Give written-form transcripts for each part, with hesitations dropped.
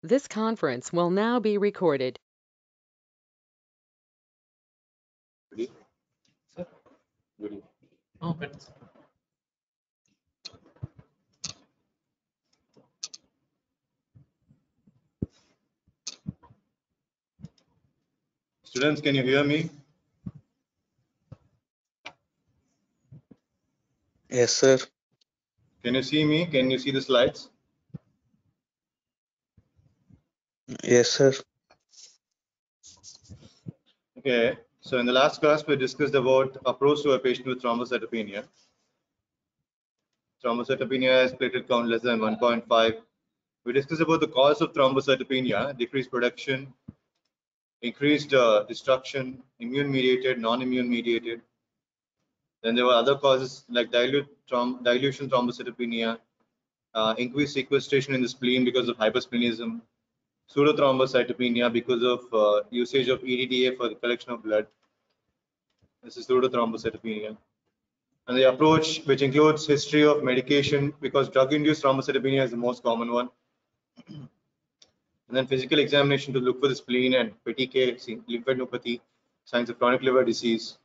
This conference will now be recorded. Good evening. Sir, good evening. Oh, but students, can you hear me? Yes, sir. Can you see me? Can you see the slides? Yes, sir. Okay. So in the last class, we discussed about approach to a patient with thrombocytopenia. Thrombocytopenia has platelet count less than 1.5. We discussed about the cause of thrombocytopenia: decreased production, increased destruction, immune-mediated, non-immune mediated. Then there were other causes like dilution thrombocytopenia, increased sequestration in the spleen because of hypersplenism, pseudothrombocytopenia because of usage of EDTA for the collection of blood. This is pseudothrombocytopenia. And the approach, which includes history of medication, because drug-induced thrombocytopenia is the most common one. And then physical examination to look for the spleen and petechiae, lymphadenopathy, signs of chronic liver disease.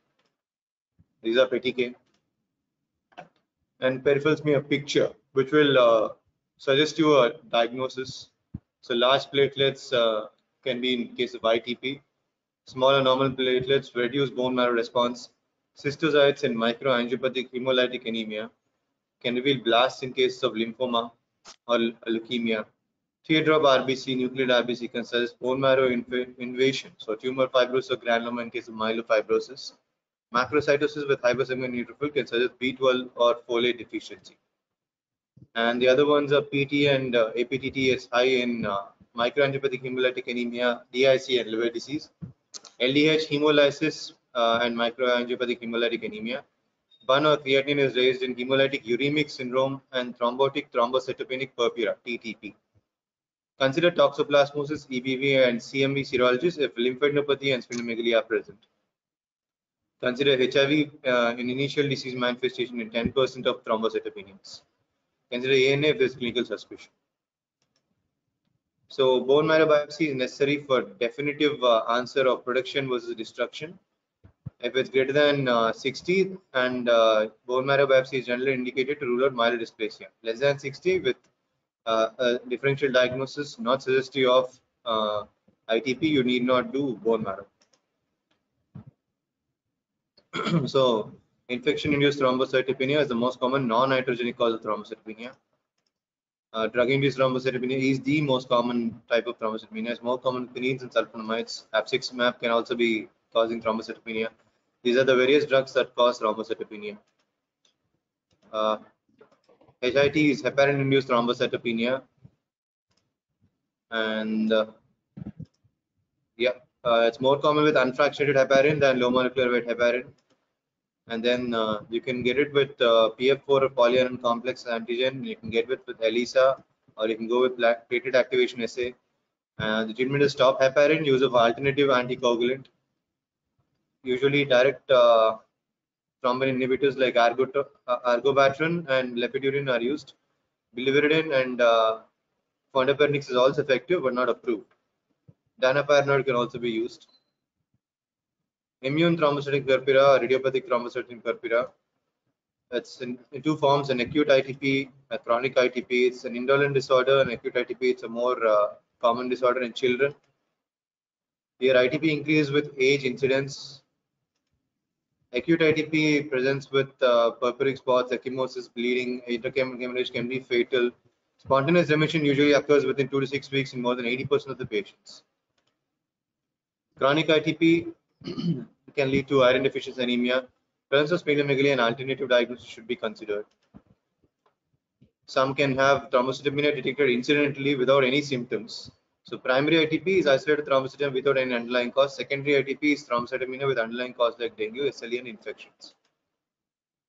These are petechiae. And peripherals me a picture, which will suggest you a diagnosis. So large platelets can be in case of ITP. Smaller normal platelets reduce bone marrow response. Cystocytes in microangiopathic hemolytic anemia can reveal blasts in cases of lymphoma or leukemia. Teardrop RBC, nuclear RBC can suggest bone marrow invasion, so tumor fibrosis or granuloma in case of myelofibrosis. Macrocytosis with hypersegment neutrophil can suggest B12 or folate deficiency. And the other ones are PT and APTT is high in microangiopathic hemolytic anemia, DIC and liver disease. LDH hemolysis and microangiopathic hemolytic anemia. Bun or creatinine is raised in hemolytic uremic syndrome and thrombotic thrombocytopenic purpura (TTP). Consider toxoplasmosis, EBV, and CMV serologies if lymphadenopathy and splenomegaly are present. Consider HIV in initial disease manifestation in 10% of thrombocytopenias. Consider ANA if there is clinical suspicion. So bone marrow biopsy is necessary for definitive answer of production versus destruction. If it's greater than 60 and bone marrow biopsy is generally indicated to rule out myelodysplasia. Less than 60 with a differential diagnosis not suggestive of ITP, you need not do bone marrow. So infection-induced thrombocytopenia is the most common non-iatrogenic cause of thrombocytopenia. Drug-induced thrombocytopenia is the most common type of thrombocytopenia. It's more common with quinines and sulfonamides. Abciximab can also be causing thrombocytopenia. These are the various drugs that cause thrombocytopenia. HIT is heparin-induced thrombocytopenia, and it's more common with unfractionated heparin than low molecular weight heparin. And then you can get it with PF4 or polyiron complex antigen. You can get it with ELISA, or you can go with platelet activation assay. The treatment is stop heparin, use of alternative anticoagulant. Usually direct thrombin inhibitors like argobatrin and lepidurine are used. Biliverdin and fondaparinux is also effective but not approved. Danaparnod can also be used. Immune thrombocytic purpura, idiopathic thrombocytic purpura. It's in two forms: an acute ITP, a chronic ITP. It's an indolent disorder. An acute ITP, it's a more common disorder in children. Here, ITP increases with age incidence. Acute ITP presents with purpuric spots, ecchymosis, bleeding, intracranial hemorrhage can be fatal. Spontaneous remission usually occurs within 2 to 6 weeks in more than 80% of the patients. Chronic ITP can lead to iron deficiency anemia. Presence of splenomegaly and alternative diagnosis should be considered. Some can have thrombocytopenia detected incidentally without any symptoms. So primary ITP is isolated thrombocytopenia without any underlying cause. Secondary ITP is thrombocytopenia with underlying cause like dengue, SLE, and infections.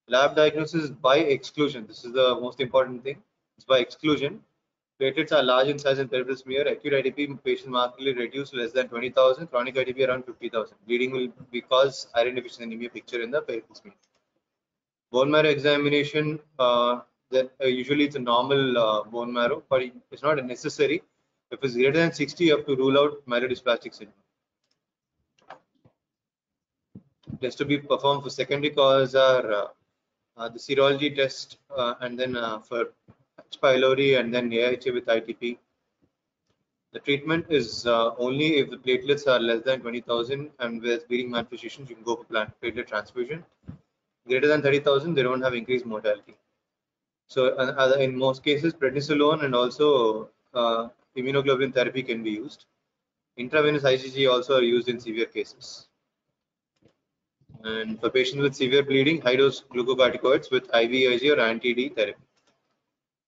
Lab diagnosis by exclusion. This is the most important thing. It's by exclusion. Platelets are large in size and peripheral smear. Acute ITP patient markedly reduced less than 20,000. Chronic ITP around 50,000. Bleeding will be cause iron deficiency anemia picture in the peripheral smear. Bone marrow examination. That usually it's a normal bone marrow, but it's not necessary. If it's greater than 60, you have to rule out myelodysplastic syndrome. Tests to be performed for secondary cause are the serology test, and then for H. pylori, and then AIHA with ITP. The treatment is only if the platelets are less than 20,000 and with bleeding manifestations, you can go for platelet transfusion. Greater than 30,000, they don't have increased mortality. So in most cases, prednisolone and also immunoglobulin therapy can be used. Intravenous IgG also are used in severe cases. And for patients with severe bleeding, high-dose glucocorticoids with IVIG or anti-D therapy.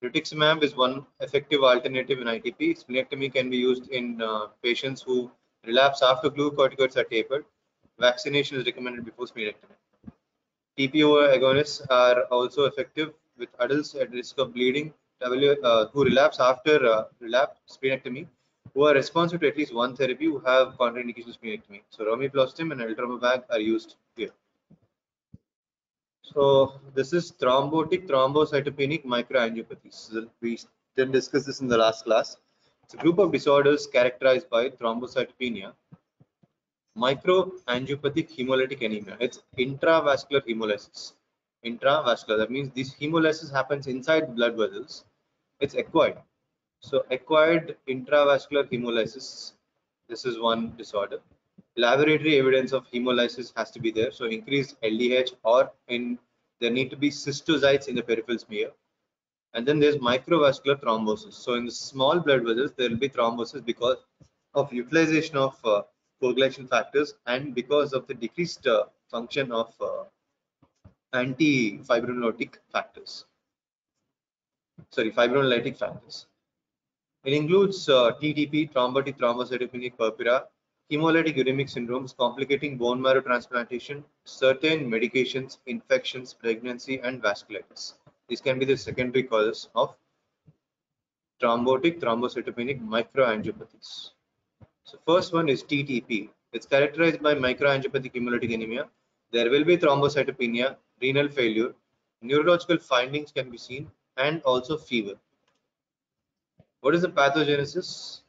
Rituximab is one effective alternative in ITP. Splenectomy can be used in patients who relapse after glucocorticoids are tapered. Vaccination is recommended before splenectomy. TPO agonists are also effective with adults at risk of bleeding who relapse after relapse splenectomy, who are responsive to at least one therapy, who have contraindication to splenectomy. So romiplostim and eltrombopag are used here. So this is thrombotic thrombocytopenic microangiopathies. We did discuss this in the last class. It's a group of disorders characterized by thrombocytopenia, microangiopathic hemolytic anemia. It's intravascular hemolysis. Intravascular, that means this hemolysis happens inside the blood vessels. It's acquired. So acquired intravascular hemolysis, this is one disorder. Laboratory evidence of hemolysis has to be there. So increased LDH, or there need to be cystocytes in the peripheral smear. And then there's microvascular thrombosis. So in the small blood vessels, there will be thrombosis because of utilization of coagulation factors and because of the decreased function of anti-fibrinolytic factors. Sorry, fibrinolytic factors. It includes TTP, thrombotic thrombocytopenic purpura, hemolytic uremic syndromes, complicating bone marrow transplantation, certain medications, infections, pregnancy, and vasculitis. These can be the secondary causes of thrombotic thrombocytopenic microangiopathies. So first one is TTP. It's characterized by microangiopathic hemolytic anemia. There will be thrombocytopenia, renal failure, neurological findings can be seen, and also fever. What is the pathogenesis?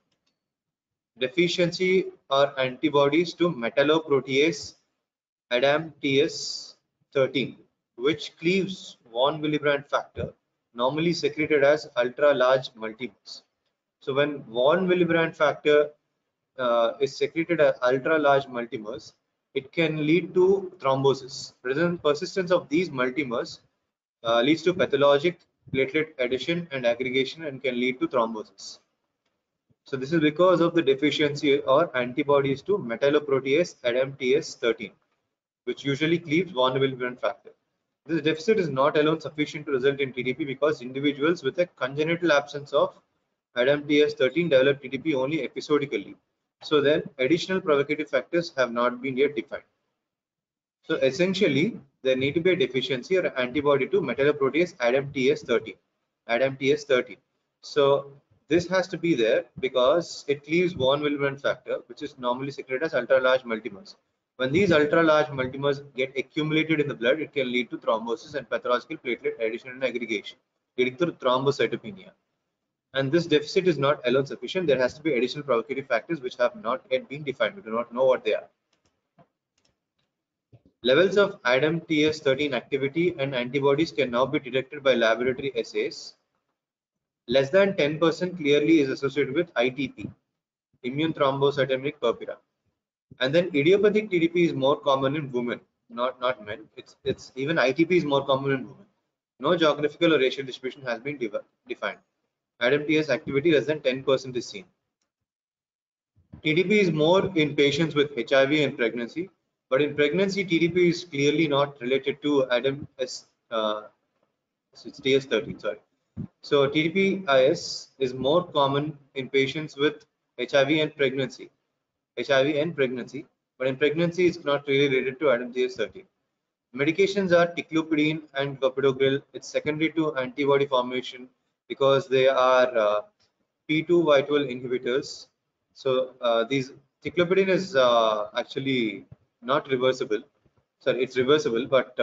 Deficiency or antibodies to metalloprotease ADAMTS13, which cleaves von Willebrand factor, normally secreted as ultra-large multimers. So when von Willebrand factor is secreted as ultra-large multimers, it can lead to thrombosis. Persistence of these multimers leads to pathologic platelet addition and aggregation and can lead to thrombosis. So this is because of the deficiency or antibodies to metalloprotease ADAMTS13, which usually cleaves von Willebrand factor. This deficit is not alone sufficient to result in TTP because individuals with a congenital absence of ADAMTS13 develop TTP only episodically. So then additional provocative factors have not been yet defined. So essentially, there need to be a deficiency or antibody to metalloprotease ADAMTS13. So this has to be there because it cleaves von Willebrand factor, which is normally secreted as ultra-large multimers. When these ultra-large multimers get accumulated in the blood, it can lead to thrombosis and pathological platelet addition and aggregation, leading to thrombocytopenia. And this deficit is not alone sufficient. There has to be additional provocative factors which have not yet been defined. We do not know what they are. Levels of ADAMTS13 activity and antibodies can now be detected by laboratory assays. Less than 10% clearly is associated with ITP, immune thrombocytopenic purpura. And then idiopathic TTP is more common in women, not men. It's even ITP is more common in women. No geographical or racial distribution has been defined. ADAMTS activity less than 10% is seen. TTP is more in patients with HIV and pregnancy, but in pregnancy, TTP is clearly not related to TS13. Sorry. So TTP-IS is more common in patients with HIV and pregnancy. But in pregnancy, it's not really related to ADAMTS13. Medications are ticlopidine and clopidogrel. It's secondary to antibody formation because they are P2Y12 inhibitors. So these ticlopidine is actually not reversible. Sorry, it's reversible, but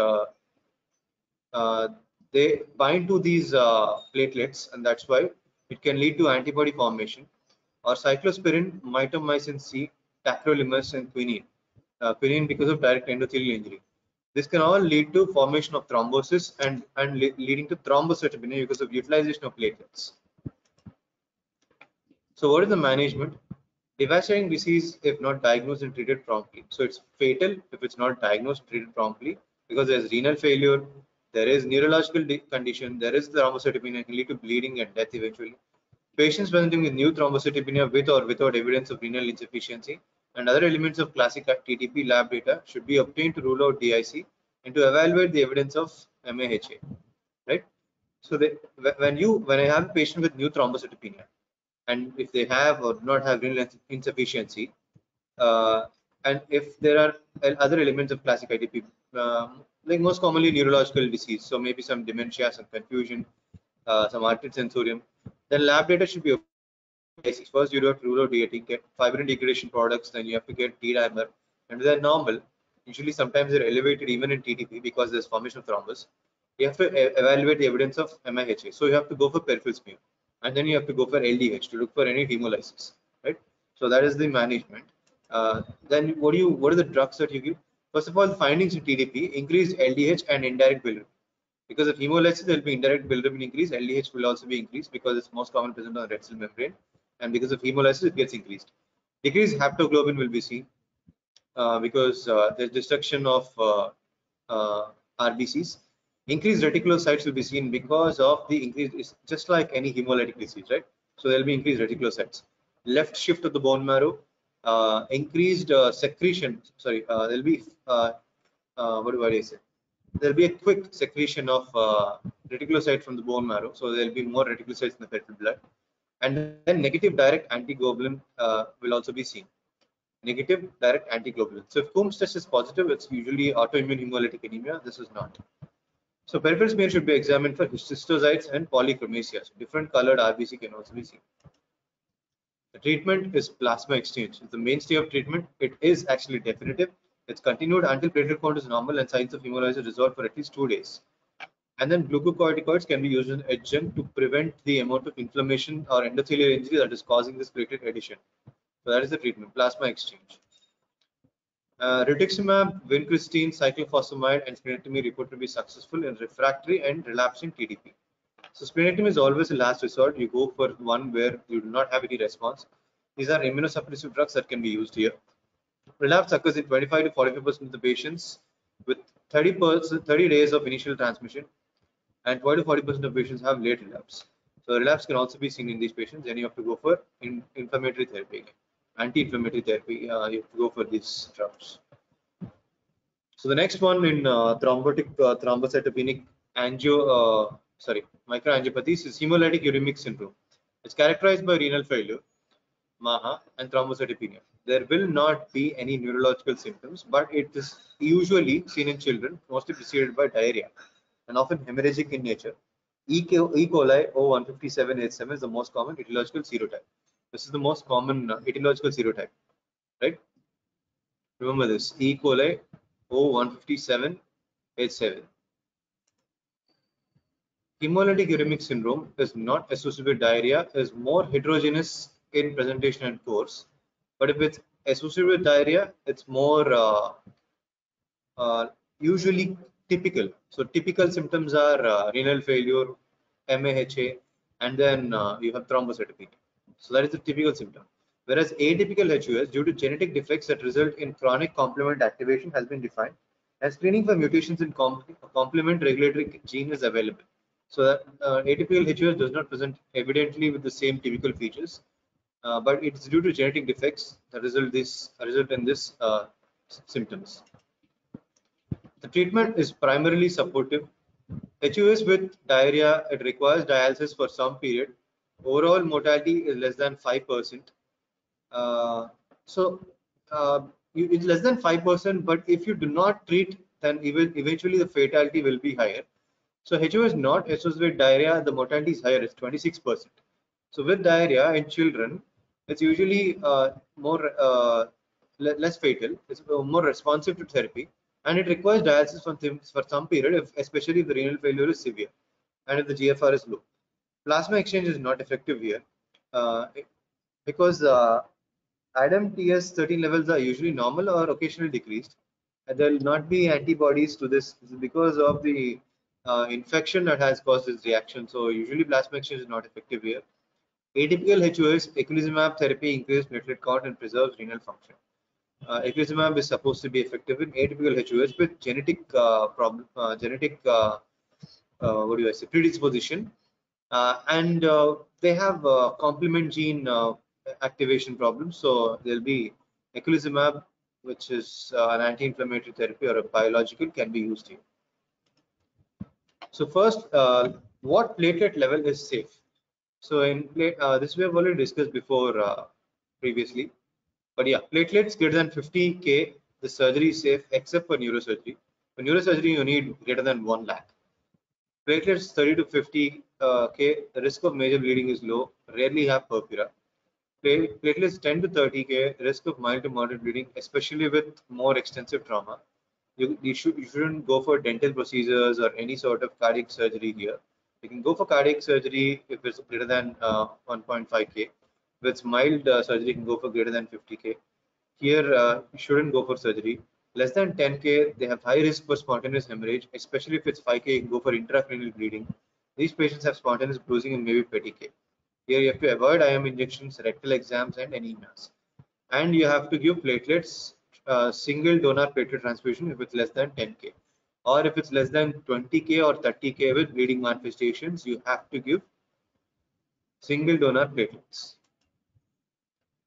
they bind to these platelets, and that's why it can lead to antibody formation. or cyclosporin, mitomycin C, tacrolimus, and quinine. Quinine because of direct endothelial injury. This can all lead to formation of thrombosis and leading to thrombocytopenia because of utilization of platelets. So what is the management? Devastating disease if not diagnosed and treated promptly. So it's fatal if it's not diagnosed and treated promptly because there's renal failure, there is neurological condition, there is thrombocytopenia, can lead to bleeding and death eventually. Patients presenting with new thrombocytopenia with or without evidence of renal insufficiency and other elements of classic TTP lab data should be obtained to rule out DIC and to evaluate the evidence of MAHA, right? So when I have a patient with new thrombocytopenia, and if they have or do not have renal insufficiency, and if there are other elements of classic ITP, like most commonly neurological disease, so maybe some dementia, some confusion, some altered sensorium, then lab data should be basics. First, you have to rule out DAT, get fibrin degradation products, then you have to get D-dimer, and they're normal. Usually, sometimes they're elevated even in TTP because there's formation of thrombus. You have to evaluate the evidence of MIHA. So you have to go for peripheral smear, and then you have to go for LDH to look for any hemolysis, right? So that is the management. Then what are the drugs that you give? First of all, the findings in TDP increased LDH and indirect bilirubin. Because of hemolysis, there will be indirect bilirubin increase. LDH will also be increased because it's most common present on the red cell membrane, and because of hemolysis, it gets increased. Decreased haptoglobin will be seen because there's destruction of RBCs. Increased reticulocytes will be seen because of the increase. It's just like any hemolytic disease, right? So there will be increased reticulocytes. Left shift of the bone marrow, increased secretion. Sorry, there will be what do I say? There will be a quick secretion of reticulocytes from the bone marrow, so there will be more reticulocytes in the peripheral blood. And then negative direct antiglobulin will also be seen. Negative direct antiglobulin. So if Coombs test is positive, it's usually autoimmune hemolytic anemia. This is not. So peripheral smear should be examined for histiocytes and polychromasia. So different colored RBC can also be seen. The treatment is plasma exchange. It's the mainstay of treatment. It is actually definitive. It's continued until platelet count is normal and signs of hemolysis resolve for at least 2 days. And then glucocorticoids can be used as adjunct to prevent the amount of inflammation or endothelial injury that is causing this platelet addition. So that is the treatment, plasma exchange. Rituximab, vincristine, cyclophosphamide, and splenectomy reported to be successful in refractory and relapsing TDP. So splenectomy is always a last resort. You go for one where you do not have any response. These are immunosuppressive drugs that can be used here. Relapse occurs in 25 to 45% of the patients with 30 days of initial transmission, and 20 to 40% of patients have late relapse. So relapse can also be seen in these patients. Then you have to go for inflammatory therapy, anti-inflammatory therapy. You have to go for these drugs. So the next one in thrombocytopenic microangiopathy is hemolytic uremic syndrome. It's characterized by renal failure, MAHA, and thrombocytopenia. There will not be any neurological symptoms, but it is usually seen in children, mostly preceded by diarrhea and often hemorrhagic in nature. E. coli O157H7 is the most common etiological serotype. This is the most common etiological serotype, right? Remember this, E. coli O157H7. Hemolytic uremic syndrome is not associated with diarrhea, is more heterogeneous in presentation and course. But if it's associated with diarrhea, it's more usually typical. So typical symptoms are renal failure, MAHA, and then you have thrombocytopenia. So that is the typical symptom. Whereas atypical HUS, due to genetic defects that result in chronic complement activation, has been defined, and screening for mutations in complement regulatory gene is available. So that atypical HUS does not present evidently with the same typical features, but it's due to genetic defects that result in this symptoms. The treatment is primarily supportive. HUS with diarrhea, it requires dialysis for some period. Overall mortality is less than 5%. It's less than 5%, but if you do not treat, then eventually the fatality will be higher. So HUS not associated with diarrhea, the mortality is higher, it's 26%. So with diarrhea in children, it's usually less fatal, it's more responsive to therapy, and it requires dialysis for some period, especially if the renal failure is severe and if the GFR is low. Plasma exchange is not effective here. because ADAM TS13 levels are usually normal or occasionally decreased. And there will not be antibodies to this. This is because of the infection that has caused this reaction. So usually plasminogen is not effective here. Atypical HOS, eculizumab therapy increases platelet count and preserves renal function. Eculizumab is supposed to be effective in atypical HOS with genetic what do I say, predisposition, and they have complement gene activation problems. So there'll be eculizumab, which is an anti-inflammatory therapy or a biological, can be used here. So first, what platelet level is safe? So in this we have already discussed before previously, but yeah, platelets greater than 50K, the surgery is safe except for neurosurgery. For neurosurgery, you need greater than 1 lakh. Platelets 30 to 50K, the risk of major bleeding is low, rarely have purpura. Platelets 10 to 30K, risk of mild to moderate bleeding, especially with more extensive trauma. You shouldn't go for dental procedures or any sort of cardiac surgery here. You can go for cardiac surgery if it's greater than 1.5K. If it's mild surgery, you can go for greater than 50K. Here, you shouldn't go for surgery. Less than 10K, they have high risk for spontaneous hemorrhage, especially if it's 5K, you can go for intracranial bleeding. These patients have spontaneous bruising and maybe petty K. Here, you have to avoid IM injections, rectal exams, and anemias. And you have to give platelets, single donor platelet transfusion if it's less than 10K. Or if it's less than 20K or 30K with bleeding manifestations, you have to give single donor platelets.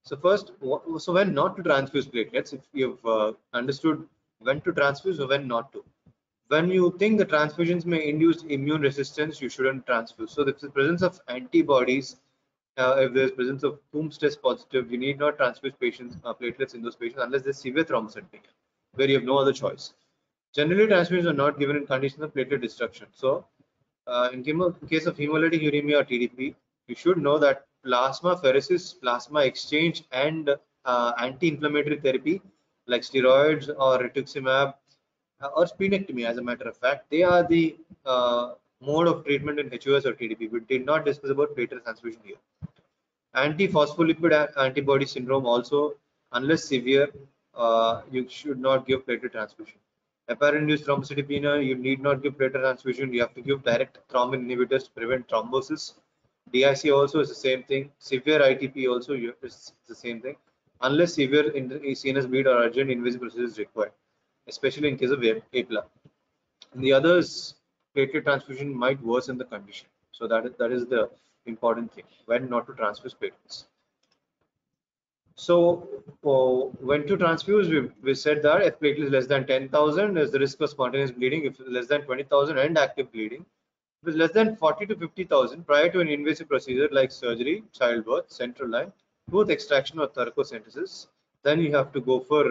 So first, so when not to transfuse platelets, if you've understood when to transfuse or when not to. When you think the transfusions may induce immune resistance, you shouldn't transfuse. So if the presence of antibodies, if there's presence of Coombs test positive, you need not transfuse patients platelets in those patients unless there's severe thrombocytopenia, where you have no other choice. Generally, transfusions are not given in conditions of platelet destruction. So in case of hemolytic uremia or TDP, you should know that plasmapheresis, plasma exchange, and anti-inflammatory therapy like steroids or rituximab or splenectomy, as a matter of fact, they are the mode of treatment in HOS or TDP. We did not discuss about platelet transfusion here. Anti-phospholipid antibody syndrome also, unless severe, you should not give platelet transfusion. Heparin-induced thrombocytopenia, you need not give platelet transfusion. You have to give direct thrombin inhibitors to prevent thrombosis. DIC also is the same thing. Severe ITP also is the same thing, unless severe CNS bleed or urgent invasive procedure is required, especially in case of APLA. In the others, platelet transfusion might worsen the condition. So that is the important thing, when not to transfuse platelets. So when to transfuse, we said that if platelet is less than 10,000, there's the risk of spontaneous bleeding. If it's less than 20,000 and active bleeding, if it's less than 40 to 50,000 prior to an invasive procedure like surgery, childbirth, central line, tooth extraction or thoracocentesis, then you have to go for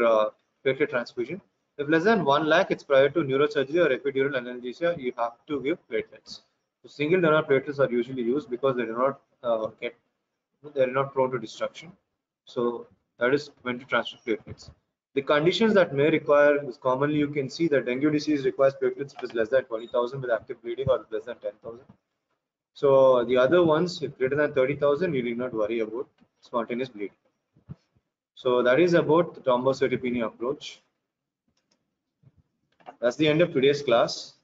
platelet transfusion. If less than 1 lakh, it's prior to neurosurgery or epidural analgesia, you have to give platelets. So single donor platelets are usually used because they do not they are not prone to destruction. So that is when to transfer platelets. The conditions that may require is commonly you can see that dengue disease requires platelets if it's less than 20,000 with active bleeding or less than 10,000. So the other ones, if greater than 30,000, you need not worry about spontaneous bleeding. So that is about the thrombocytopenia approach. That's the end of today's class.